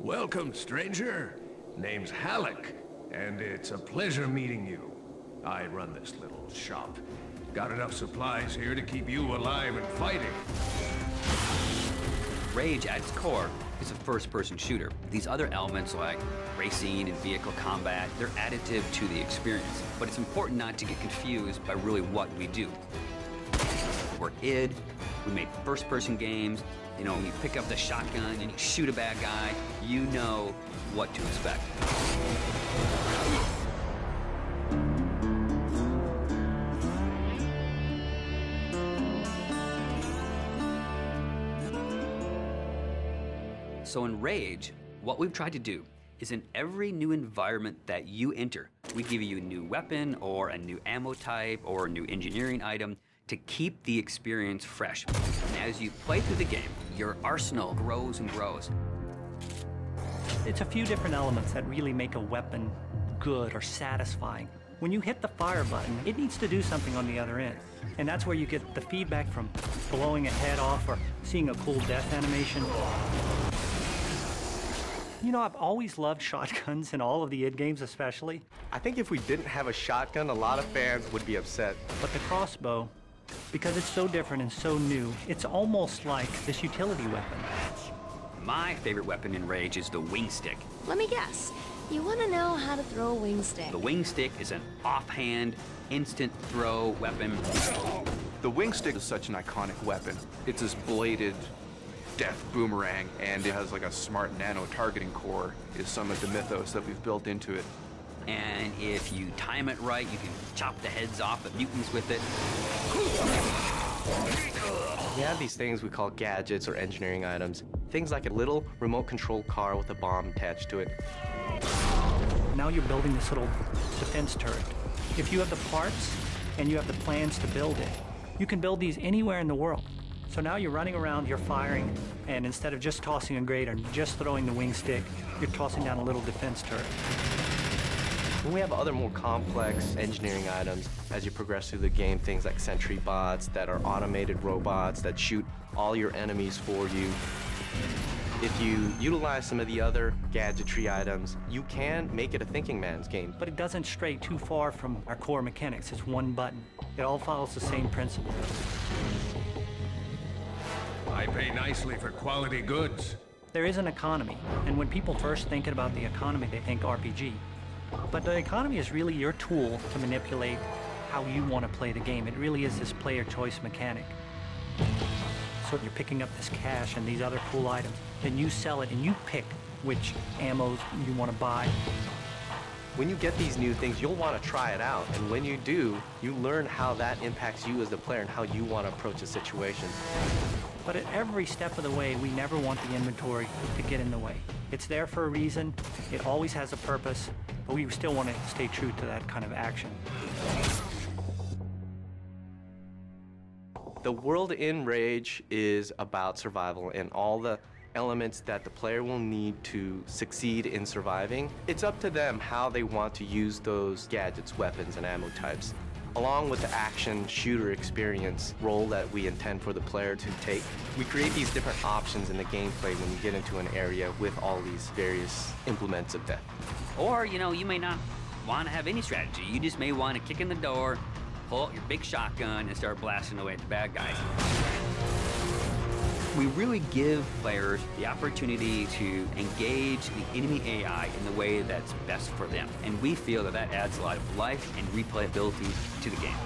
Welcome, stranger. Name's Halleck, and it's a pleasure meeting you. I run this little shop. Got enough supplies here to keep you alive and fighting. Rage, at its core, is a first-person shooter. These other elements like racing and vehicle combat, they're additive to the experience. But it's important not to get confused by really what we do. We're id, we make first-person games. You know, when you pick up the shotgun and you shoot a bad guy, you know what to expect. So in Rage, what we've tried to do is in every new environment that you enter, we give you a new weapon or a new ammo type or a new engineering item to keep the experience fresh. And as you play through the game, your arsenal grows and grows. It's a few different elements that really make a weapon good or satisfying. When you hit the fire button, it needs to do something on the other end. And that's where you get the feedback from blowing a head off or seeing a cool death animation. You know, I've always loved shotguns in all of the id games especially. I think if we didn't have a shotgun, a lot of fans would be upset. But the crossbow, because it's so different and so new, it's almost like this utility weapon. My favorite weapon in Rage is the wing stick. Let me guess. You want to know how to throw a wing stick. The wing stick is an offhand, instant throw weapon. The wing stick is such an iconic weapon. It's this bladed death boomerang, and it has like a smart nano targeting core is some of the mythos that we've built into it. And if you time it right, you can chop the heads off of mutants with it. We have these things we call gadgets or engineering items. Things like a little remote-controlled car with a bomb attached to it. Now you're building this little defense turret. If you have the parts and you have the plans to build it, you can build these anywhere in the world. So now you're running around, you're firing, and instead of just tossing a grate or just throwing the wing stick, you're tossing down a little defense turret. When we have other more complex engineering items, as you progress through the game, things like sentry bots that are automated robots that shoot all your enemies for you. If you utilize some of the other gadgetry items, you can make it a thinking man's game. But it doesn't stray too far from our core mechanics. It's one button. It all follows the same principle. I pay nicely for quality goods. There is an economy, and when people first think about the economy, they think RPG. But the economy is really your tool to manipulate how you want to play the game. It really is this player choice mechanic. So you're picking up this cash and these other cool items, then you sell it and you pick which ammos you want to buy. When you get these new things, you'll want to try it out. And when you do, you learn how that impacts you as the player and how you want to approach a situation. But at every step of the way, we never want the inventory to get in the way. It's there for a reason, it always has a purpose, but we still want to stay true to that kind of action. The world in Rage is about survival and all the elements that the player will need to succeed in surviving. It's up to them how they want to use those gadgets, weapons, and ammo types. Along with the action shooter experience role that we intend for the player to take, we create these different options in the gameplay when you get into an area with all these various implements of death. Or, you know, you may not want to have any strategy. You just may want to kick in the door, pull out your big shotgun, and start blasting away at the bad guys. We really give players the opportunity to engage the enemy AI in the way that's best for them. And we feel that that adds a lot of life and replayability to the game.